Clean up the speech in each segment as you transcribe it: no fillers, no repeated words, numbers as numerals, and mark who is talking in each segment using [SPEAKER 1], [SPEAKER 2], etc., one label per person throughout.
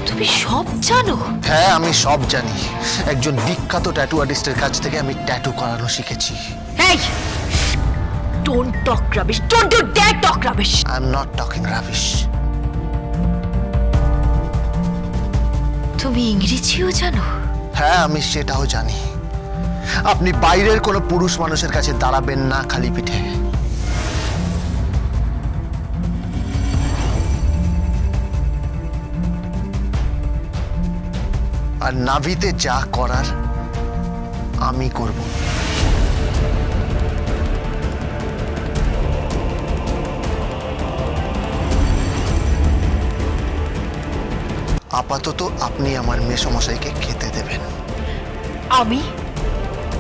[SPEAKER 1] তুমি সব জানো?
[SPEAKER 2] হ্যাঁ, আমি সব জানি। একজন বিখ্যাত ট্যাটু আর্টিস্টের কাছ থেকে আমি ট্যাটু করানো শিখেছি।
[SPEAKER 1] এই, don't talk rubbish, don't you dare talk rubbish.
[SPEAKER 2] I am not talking rubbish.
[SPEAKER 1] তুমি ইংরেজিও জানো?
[SPEAKER 2] হ্যাঁ, আমি সেটাও জানি। আপনি বাইরের কোনো পুরুষ মানুষের কাছে দাঁড়াবেন না খালি পিঠে। আর নাভিতে যা করার আমি করব। আপাতত আপনি আমার মেসমশাইকে খেতে দেবেন।
[SPEAKER 1] আমি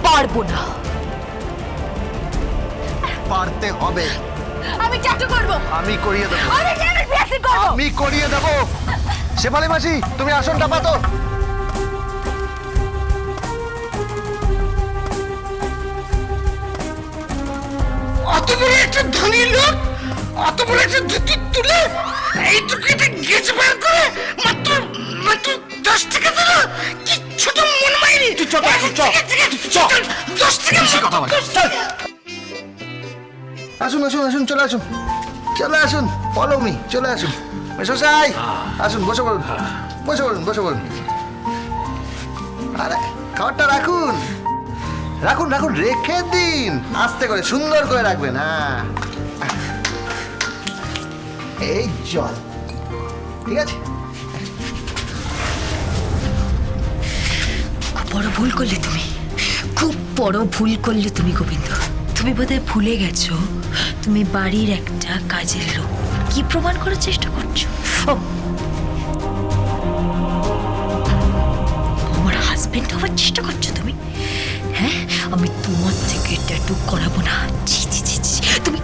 [SPEAKER 1] পারবো না।
[SPEAKER 2] পারতে হবে।
[SPEAKER 1] আমি ট্যাটু করব।
[SPEAKER 2] আমি করিয়ে দেবো।
[SPEAKER 1] আমি নেভেল পিয়ার্সিং করব।
[SPEAKER 2] আমি করিয়ে দেবো। শেফালি মাসি, তুমি আসনটা পাতো।
[SPEAKER 3] অত বড় একটা ধনী লোক অত বড় একটা ধুতি তুলে এইটুকু একটা গেজ বার করে মাত্র মাত্র 10 টাকা দিল। কি ছোট মন মাইরি।
[SPEAKER 2] তুই চল, চল, চল।
[SPEAKER 3] 10 টাকা
[SPEAKER 2] বেশি কথা বল। চল। আসুন আসুন আসুন, চলে আসুন, চলে আসুন, ফলো মি, চলে আসুন। মেসমশাই আসুন, বসে পড়ুন, বসে পড়ুন, বসে পড়ুন। আরে খাবারটা রাখুন, রাখুন রাখুন, রেখে দিন, আস্তে করে সুন্দর করে রাখবেন। হ্যাঁ, এই জল, ঠিক আছে।
[SPEAKER 1] খুব বড় ভুল করলে তুমি, খুব বড় ভুল করলে তুমি গোবিন্দ। তুমি বোধহয় ভুলে গেছো তুমি বাড়ির একটা কাজের লোক। কি প্রমাণ করার চেষ্টা করছো? আমার হাজবেন্ড হওয়ার চেষ্টা করছো তুমি? হ্যাঁ, আমি তোমার থেকে ট্যাটু করাবো না। ছি ছি ছি ছি। তুমি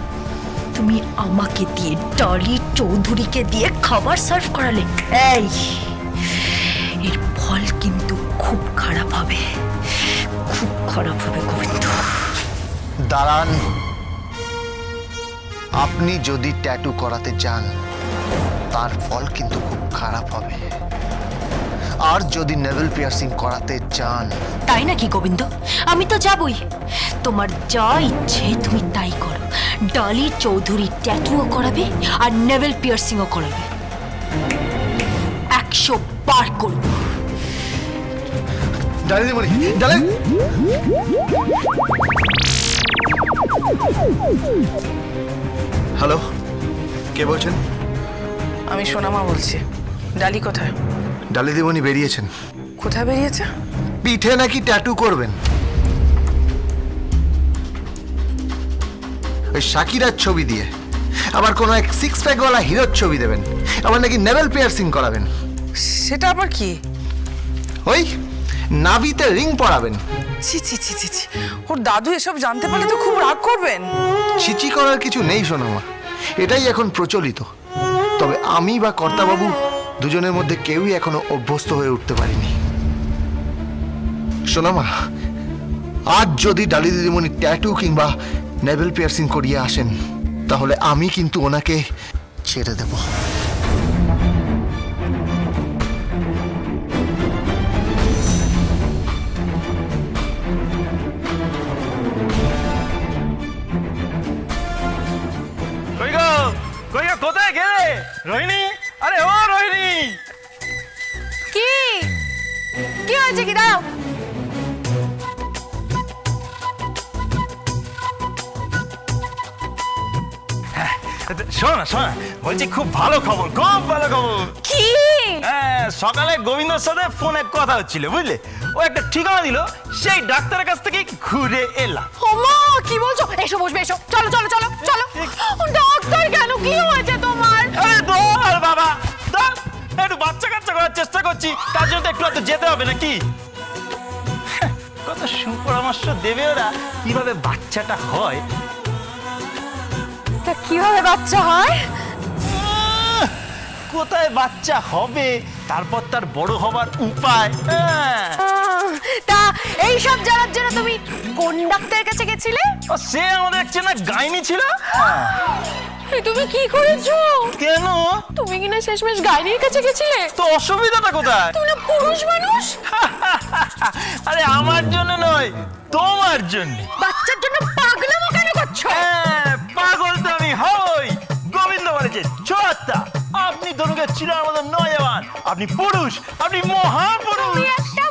[SPEAKER 1] তুমি আমাকে দিয়ে ডলি চৌধুরীকে দিয়ে খাবার সার্ভ করালে। এই, এর ফল কিন্তু খুব খারাপ হবে, খুব খারাপ হবে গোবিন্দ।
[SPEAKER 2] দাঁড়ান, আপনি যদি ট্যাটু করাতে চান তার ফল কিন্তু খুব খারাপ হবে। আর যদি নেভেল পিয়ার্সিং করাতে চান।
[SPEAKER 1] তাই নাকি গোবিন্দ? আমি তো যাবই। তোমার যা ইচ্ছে তুমি তাই করো। ডলি চৌধুরী ট্যাটুও করাবে আর নেভেল পিয়ার্সিংও করাবে। 100 বার করবো।
[SPEAKER 2] ডালি মনি, ডালি। হ্যালো, কে বলছেন?
[SPEAKER 4] আমি সোনামা বলছি। ডালি কোথায়?
[SPEAKER 2] ডালি দিমনি বেরিয়েছেন।
[SPEAKER 4] কোথায় বেরিয়েছে?
[SPEAKER 2] পিঠে নাকি ট্যাটু করবেন। ওই শাকিরার ছবি দিয়ে আবার কোনো এক 6 প্যাকওয়ালা হিরোর ছবি দেবেন। আবার নাকি নেভেল পিয়ার্সিং করাবেন।
[SPEAKER 4] সেটা আবার কি?
[SPEAKER 2] ওই নাভিতে রিং পরাবেন।
[SPEAKER 4] ছি ছি ছি ছি ছি। ওর দাদু এসব জানতে পারলে তো খুব রাগ করবেন।
[SPEAKER 2] ছিচি করার কিছু নেই সোনামা, এটাই এখন প্রচলিত। তবে আমি বা কর্তাবাবু দুজনের মধ্যে কেউই এখনো অভ্যস্ত হয়ে উঠতে পারিনি। সোনামা, আজ যদি ডালি দিদিমণি ট্যাটু কিংবা নেভেল পিয়ার্সিং করিয়ে আসেন তাহলে আমি কিন্তু ওনাকে ছেড়ে দেব।
[SPEAKER 5] কোথায় গেলে রোহিণী? আরে ও রোহিণী,
[SPEAKER 1] কি কি হয়েছে? কি দাও।
[SPEAKER 5] শোনো না শোনো, বলছি খুব ভালো খবর, খুব ভালো খবর।
[SPEAKER 1] কি?
[SPEAKER 5] হ্যাঁ, সকালে গোবিন্দর সাথে ফোনে কথা হচ্ছিল, বুঝলে? ও একটা ঠিকানা দিল, সেই ডাক্তারের কাছ থেকে ঘুরে এলাম।
[SPEAKER 1] ওমা, কি বলছো? এসো, বসবে, এসো। চলো চলো চলো চলো। ডাক্তার কেন? কি হয়েছে তোমার?
[SPEAKER 5] আরে দৌড় বাবা, দৌড়। একটু বাচ্চা কাচ্চা করার চেষ্টা করছি, তার জন্য তো একটু হয়তো যেতে হবে নাকি? কত সুপরামর্শ দেবে ওরা কিভাবে বাচ্চাটা হয়।
[SPEAKER 1] তা কিভাবে বাচ্চা হয়?
[SPEAKER 5] কোথায় বাচ্চা হবে, তারপর তার বড় হবার উপায়।
[SPEAKER 1] তা এই সব জানার জন্য তুমি কোন ডাক্তারের কাছে গেছিলে?
[SPEAKER 5] সে আমাদের চেনা গাইনি ছিল।
[SPEAKER 6] এই তুমি কি করেছো?
[SPEAKER 5] কেন?
[SPEAKER 6] তুমি কিনা শেষমেশ গাইনির কাছে গেছিলে?
[SPEAKER 5] তো অসুবিধাটা কোথায়?
[SPEAKER 6] তুমি না পুরুষ মানুষ।
[SPEAKER 5] আরে আমার জন্য নয়, তোমার জন্য।
[SPEAKER 6] বাচ্চার জন্য পাগলামো কেন করছো?
[SPEAKER 5] হ্যাঁ, পাগল তো আমি হই। গোবিন্দ বলেছে ছোট্টা, আপনি ধনুকে চিরার মতো নয়বান, আপনি পুরুষ, আপনি মহাপুরুষ।
[SPEAKER 6] তুমি একটা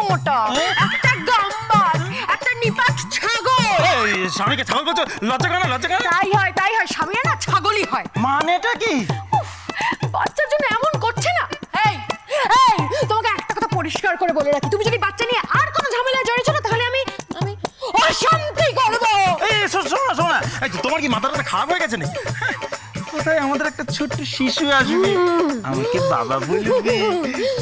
[SPEAKER 6] মোটা একটা গাম্বাস, একটা নিপাত ছাগল।
[SPEAKER 5] এই স্বামীকে ছাগল বলছো? লজ্জা করে না, লজ্জা করে না?
[SPEAKER 6] তাই হয় স্বামীরা না ছাগলই হয়।
[SPEAKER 5] মানেটা কি?
[SPEAKER 6] বাচ্চার জন্য এমন করছে না। এই তোমাকে একটা কথা পরিষ্কার করে বলে রাখি, তুমি যদি বাচ্চা নিয়ে আর কোনো ঝামেলায় জড়িয়েছো না, তাহলে আমি অশান্তি করব।
[SPEAKER 5] এই শোনো না, এই তোমার কি মাথাটা খারাপ হয়ে গেছে নাকি? কোথায় আমাদের একটা ছোট্ট শিশু আসবে, আমাকে বাবা বলবে,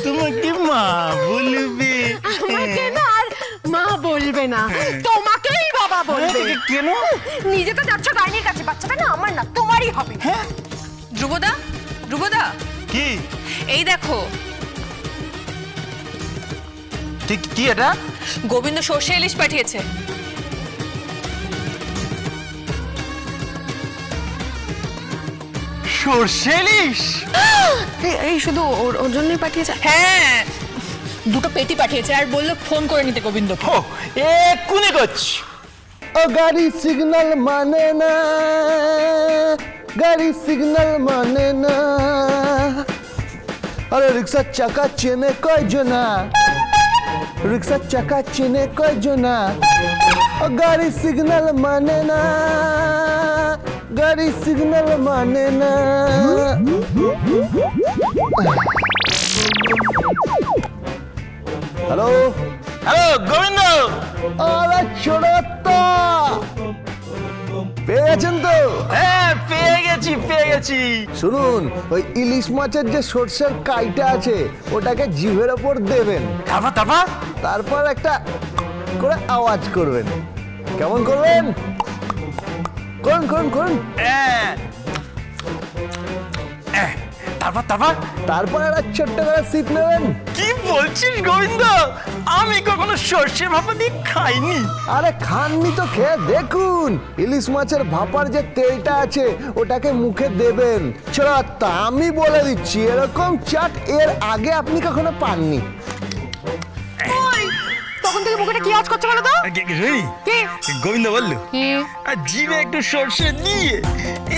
[SPEAKER 5] তোমাকে মা বলবে।
[SPEAKER 6] আমাকে না আর মা বলবে না, তোমাকেই বাবা বলবে।
[SPEAKER 5] কেন?
[SPEAKER 6] নিজে তো যাচ্ছ গাইনির কাছে, বাচ্চাটা না আমার না তোমারই হবে।
[SPEAKER 4] ধ্রুবদা
[SPEAKER 5] কি?
[SPEAKER 4] এই দেখো,
[SPEAKER 5] ঠিক কি এটা?
[SPEAKER 4] গোবিন্দ সর্ষে ইলিশ পাঠিয়েছে।
[SPEAKER 5] সর্ষে ইলিশ?
[SPEAKER 6] এই শুধু ওর জন্যই পাঠিয়েছে?
[SPEAKER 4] হ্যাঁ, দুটো পেটি পাঠিয়েছে আর বললো ফোন করে নিতে গোবিন্দ।
[SPEAKER 5] ও এক্ষুনি করছি।
[SPEAKER 2] ও গাড়ি সিগন্যাল মানে না, গাড়ি সিগন্যাল মানে না। আরে রিক্সার চাকা চেনে কয়জনা, রিক্সার চাকা চেনে কয়জনা। ও গাড়ি সিগন্যাল মানে না, গাড়ি সিগন্যাল মানে না। Hello
[SPEAKER 5] hello Gobinda.
[SPEAKER 2] আরে ছোড়াত্তা, পেয়ে গেছেন তো?
[SPEAKER 5] হ্যাঁ পেয়ে গেছি।
[SPEAKER 2] শুনুন, ওই ইলিশ মাছের যে সর্ষের কাইটা আছে ওটাকে জিভের ওপর দেবেন, তারপর একটা করে আওয়াজ করবেন। কেমন করবেন? করুন। তারপর একটা ছোট্ট করে সিপ নেবেন।
[SPEAKER 5] কি বলছিস গোবিন্দ? আমি কখনো সর্ষে ভাপা দিয়ে খাইনি।
[SPEAKER 2] আরে খাননি তো খেয়ে দেখুন। ইলিশ মাছের ভাপার যে তেলটা আছে ওটাকে মুখে দেবেন। ছোড়াত্তা, আমি বলে দিচ্ছি, এরকম চাট এর আগে আপনি কখনো পাননি।
[SPEAKER 6] তখন থেকে মুখেটা কি আওয়াজ করছে বলো তো? কি?
[SPEAKER 5] গোবিন্দ বললো আর জিভে একটু সর্ষে দিয়ে,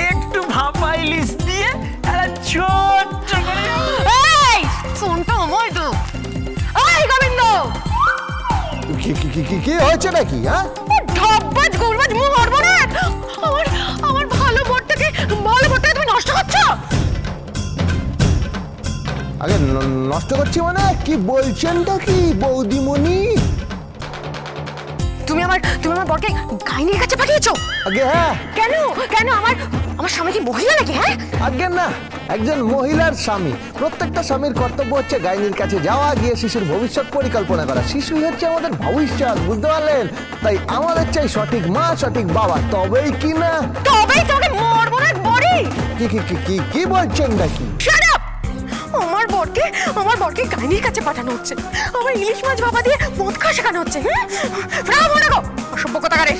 [SPEAKER 5] একটু ভাপা ইলিশ দিয়ে, একটা ছোট্ট করে।
[SPEAKER 6] এই ফোনটা আমায় দাও। এই গোবিন্দ,
[SPEAKER 2] কি হয়েছে নাকি? হ্যাঁ,
[SPEAKER 6] ঢপবাজ গৌরবাজ মুখ মারবো না। আমার ভালো বোর্ডটাকে তুমি নষ্ট করছো।
[SPEAKER 2] আগে নষ্ট করছি মানে কি বলছেনটা কি বৌদিমণি?
[SPEAKER 6] তুমি আমার বরকে গাইনির কাছে পাঠিয়েছো?
[SPEAKER 2] আগে হ্যাঁ।
[SPEAKER 6] কেন আমার স্বামী কি মহিলা নাকি? হ্যাঁ,
[SPEAKER 2] আগে না, একজন মহিলার স্বামী। প্রত্যেকটা স্বামীর কর্তব্য হচ্ছে গাইনির কাছে যাওয়া, গিয়ে শিশুর ভবিষ্যৎ পরিকল্পনা করা। শিশুই হচ্ছে আমাদের ভবিষ্যৎ, বুঝতে পারলেন? তাই আমাদের চাই সঠিক মা, সঠিক বাবা, তবেই কি না?
[SPEAKER 6] তবেই তোকে মারবো না বড়ি।
[SPEAKER 2] কি বলছেন নাকি?
[SPEAKER 6] Shut up! আমার বরকে গাইনির কাছে পাঠানো হচ্ছে, আমার ইলিশ মাছ বাবা দিয়ে মদ খাওয়া শেখানো হচ্ছে। ব্রাভো না গো, অসভ্য কথাকারে।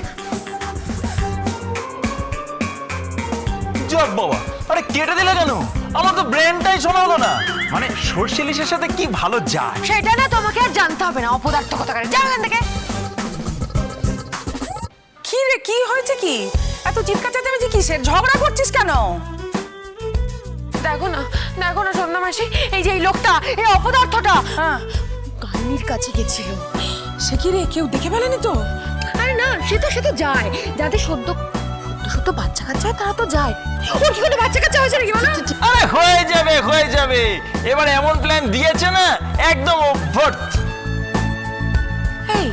[SPEAKER 5] জব বাবা, আরে কেটে দিলে কেন? আমার তো ব্রেনটাই শোনা হলো না। মানে সর্ষে ইলিশের সাথে কি ভালো যায়?
[SPEAKER 6] সেটা না তোমাকে আর জানতে হবে না, অপদার্থ কথাকারে। যাও এখান থেকে।
[SPEAKER 4] কি রে, কি হয়েছে? কি এত চিৎকার চেঁচামেচি কিসের? ঝগড়া করছিস কেন?
[SPEAKER 6] দেখো না সন্ধ্যা মাসি, এই যে এই লোকটা, এই অপদার্থটা গাইনির কাছে গেছিল।
[SPEAKER 4] সে কি রে, কেউ দেখে ফেলেনি তো?
[SPEAKER 6] আরে না, সে তো যায়, যাদের সদ্য বাচ্চা কাচ্চা তারা তো যায়। ওর কি কোনো বাচ্চা কাচ্চা হয়েছে নাকি বলো?
[SPEAKER 5] আরে হয়ে যাবে। এবার এমন প্ল্যান দিয়েছে না, একদম ওভার্ট।
[SPEAKER 6] এই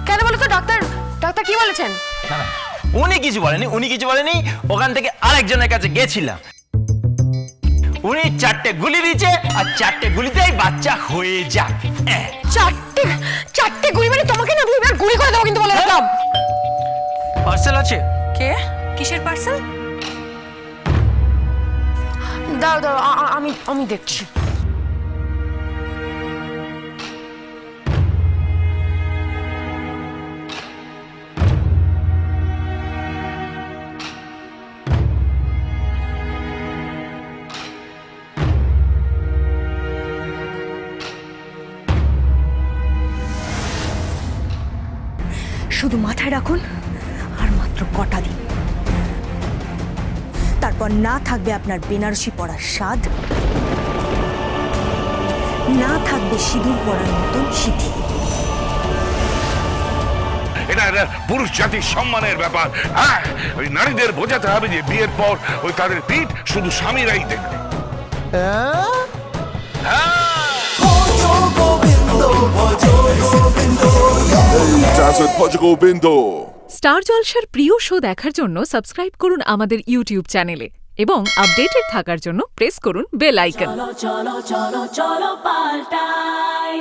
[SPEAKER 6] কেন বলো তো? ডাক্তার কি বলেছেন?
[SPEAKER 5] না উনি কিছু বলেনি। ওখান থেকে আরেকজনের কাছে গেছিলাম, উনি 4টে গুলি দিয়েছে, আর 4টে গুলিতেই বাচ্চা হয়ে যাবে।
[SPEAKER 6] চারটে গুলি মানে তোমাকে না আমি এবার গুলি করে দেবো কিন্তু, বলে রাখলাম।
[SPEAKER 5] পার্সেল আছে?
[SPEAKER 4] কে?
[SPEAKER 1] কিসের পার্সেল?
[SPEAKER 6] দাও আমি দেখছি।
[SPEAKER 1] শুধু মাথায় রাখুন আর মাত্র কটা দিন, তারপর না থাকবে আপনার বেনারসি পরার স্বাদ, না থাকবে সিঁদুর পরার মতন স্মৃতি।
[SPEAKER 7] এটা পুরুষ জাতির সম্মানের ব্যাপার। হ্যাঁ, ওই নারীদের বোঝাতে হবে যে বিয়ের পর ওই তাদের পিঠ শুধু স্বামীরাই দেখবে।
[SPEAKER 8] স্টার জলসার প্রিয় শো দেখার জন্য সাবস্ক্রাইব করুন আমাদের ইউটিউব চ্যানেলে এবং আপডেটেড থাকার জন্য প্রেস করুন বেল আইকন।
[SPEAKER 9] চলো চলো চলো চলো পাল্টাই।